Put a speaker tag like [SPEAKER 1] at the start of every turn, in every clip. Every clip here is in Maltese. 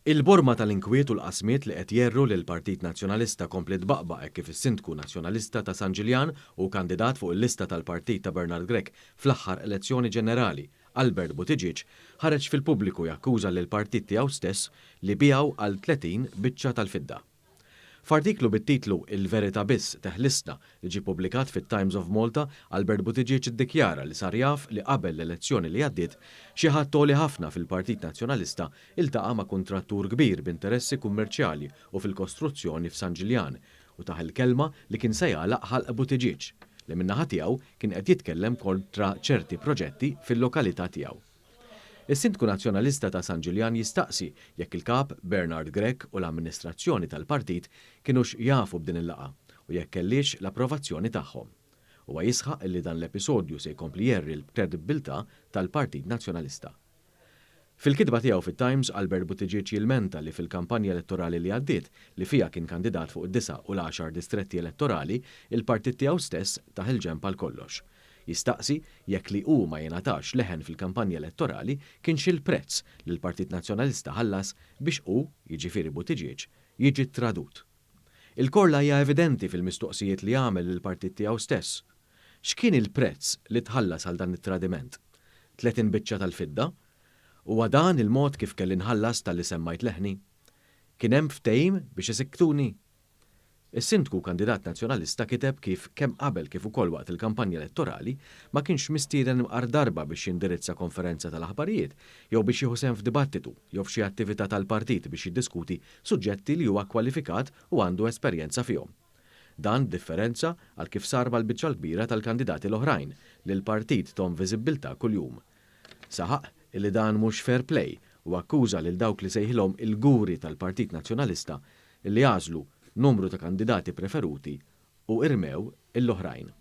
[SPEAKER 1] Il-borma tal-inkwiet u l-qasmiet li qed jerru lil Partit Nazzjonalista komplet baqbaq hekk kif is-Sindku Nazzjonalista ta' San Ġiljan u kandidat fuq il-lista tal-Partit ta' Bernard Grech fl-aħħar elezzjoni ġenerali, Albert Buttigieg, ħareġ fil-pubbliku jakkuża lil partit tiegħu stess li bijaw għal 30 biċċa tal-fidda. F'artiklu bit-titlu Il-Verità biss teħlisna li ġie pubblikat fit-Times of Malta, Albert Buttigieg iddikjara li sar jaf li qabel l-elezzjoni li għaddiet xi ħadd toli ħafna fil-Partit Nazzjonalista iltaqa' ma' kuntrattur kbir b'interessi kummerċjali u fil-kostruzzjoni f'San Ġiljan u taħ il-kelma li kien se jagħlaq ħalq Buttigieg li min-naħa tiegħu kien qed jitkellem kontra ċerti proġetti fil-lokalità tiegħu. Is-Sindku Nazzjonalista ta' San Ġiljan jistaqsi jekk il-kap Bernard Grech u l-amministrazzjoni tal-partit kienux jafu b'din il-laqa u jekk kellix l-approvazzjoni tagħhom. Huwa jisħaq li dan l-episodju se jkompli jerri l-kredibilità tal-Partit Nazzjonalista. Fil-kitba tiegħu fit-Times, Albert Buttigieg jilmenta li fil-kampanja elettorali li għaddiet li fija kien kandidat fuq id-9 u l-10 distretti elettorali, il-partit tiegħu stess taħ il-ġenb għal kollox. Jistaqsi jekk li hu ma jingħatax leħen fil-kampanja elettorali kienx il-prezz li l-Partit Nazzjonalista ħallas biex hu, jiġifieri Buttigieg, jiġi tradut. Il-korla hija evidenti fil-mistoqsijiet li għamel il-partit tiegħu stess. X'kien il-prezz li tħallas għal dan it-tradiment? 30 biċċa tal-fidda? Huwa dan il-mod kif kelli nħallas tal-li semmajt leħni? Kien hemm ftehim biex isiktuni? Is-Sindku kandidat nazzjonalista kiteb kif kemm qabel kif ukoll waqt il-kampanja elettorali ma kienx mistieden mqar darba biex jindirizza konferenza tal-aħbarijiet jew biex jieħu sehem f'dibattitu jew f'xi attività tal-partit biex jiddiskuti suġġetti li huwa kwalifikat u għandu esperjenza fihom. Dan differenza għal kif sar mal-biċċa l-kbira tal-kandidati l-oħrajn li l-partit tom viżibbiltà kuljum. Saħaq li dan mhux fair play u akkuża lil dawk li sejħilhom il-guri tal-Partit Nazzjonalista li jażlu numru ta' kandidati preferuti u irmew l-oħrajn.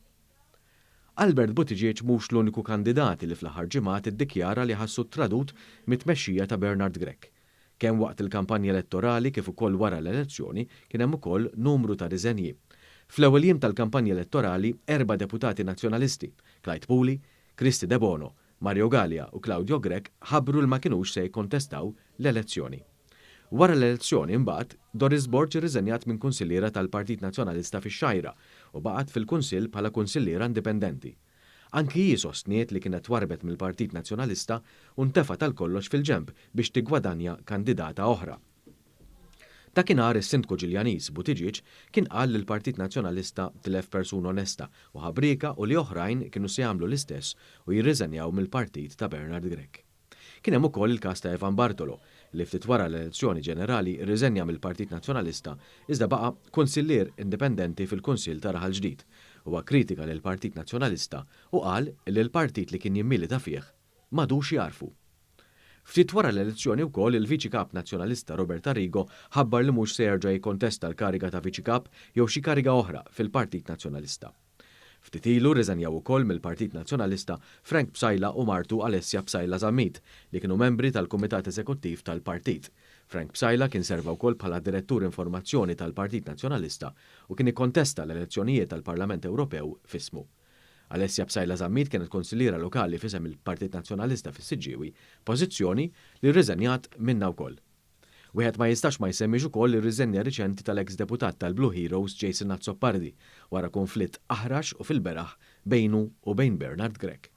[SPEAKER 1] Albert Buttigieg mhux l-uniku kandidati li fl-aħħar ġimgħat iddikjara li ħassu tradut mit-tmexxija ta' Bernard Grech. Kemm waqt il-kampanja elettorali kif ukoll wara l-elezzjoni kien hemm ukoll numru ta' riżenji. Fl-ewwel jiem tal-kampanja elettorali 4 deputati nazzjonalisti, Clyde Pooley, Kristi De Bono, Mario Gallia u Claudio Grech ħabbru l ma kinux se jkontestaw l-elezzjoni. Wara l-elezzjoni imbagħad, Doris Burch irriżenjat minn kunsilliera tal-Partit Nazzjonalista fix-Xajra u baqgħet fil-Kunsill bħala kunsilliera indipendenti. Anki hi sostniet li kienet warbet mill-Partit Nazzjonalista u ntefa' tal-kollox fil-ġenb biex tiggwadanja kandidata oħra. Dakinhar is-Sindku Ġiljaniż Buttigieg kien qal li l-Partit Nazzjonalista tilef persuna onesta u ħabrika u li oħrajn kienu se jagħmlu l-istess u jirriżenjaw mill-partit ta' Bernard Grech. Kien hemm ukoll il-każ ta' Evan Bartolo li ftit wara l-elezzjoni ġenerali rriżenja mill-Partit Nazzjonalista iżda baqa' kunsillier indipendenti fil-Kunsill ta' Raħal Ġdid. Huwa kritika lil Partit Nazzjonalista u qal li l-partit li kien jimmilita fih m'għadux jarfu. Ftit wara l-elezzjoni wkoll il-Viċi Kap Nazzjonalista Robert Arrigo ħabbar li mhux se jerġa' jikkontesta l-kariga ta' Viċi Kap jew xi kariga oħra fil-Partit Nazzjonalista. Ftit ilu rriżenjaw ukoll mill-Partit Nazzjonalista Frank Psajla u martu Alessia Psajla Zammit li kienu membri tal-Kumitat Eżekuttiv tal-Partit. Frank Psajla kien serva wkoll bħala Direttur Informazzjoni tal-Partit Nazzjonalista u kien ikkontesta l-elezzjonijiet tal-Parlament Ewropew f'ismu. Alessia Psajla Zammit kienet konsilliera lokali f'isem il-Partit Nazzjonalista fis-Siġġiewi, pożizzjoni li rriżenjat minnha wkoll. Wieħed ma jistax ma jsemmix ukoll ir-riżenja riċenti tal-eks deputat tal-Blue Heroes Jason Azzopardi wara konflitt aħrax u fil-beraħ bejnu u bejn Bernard Grech.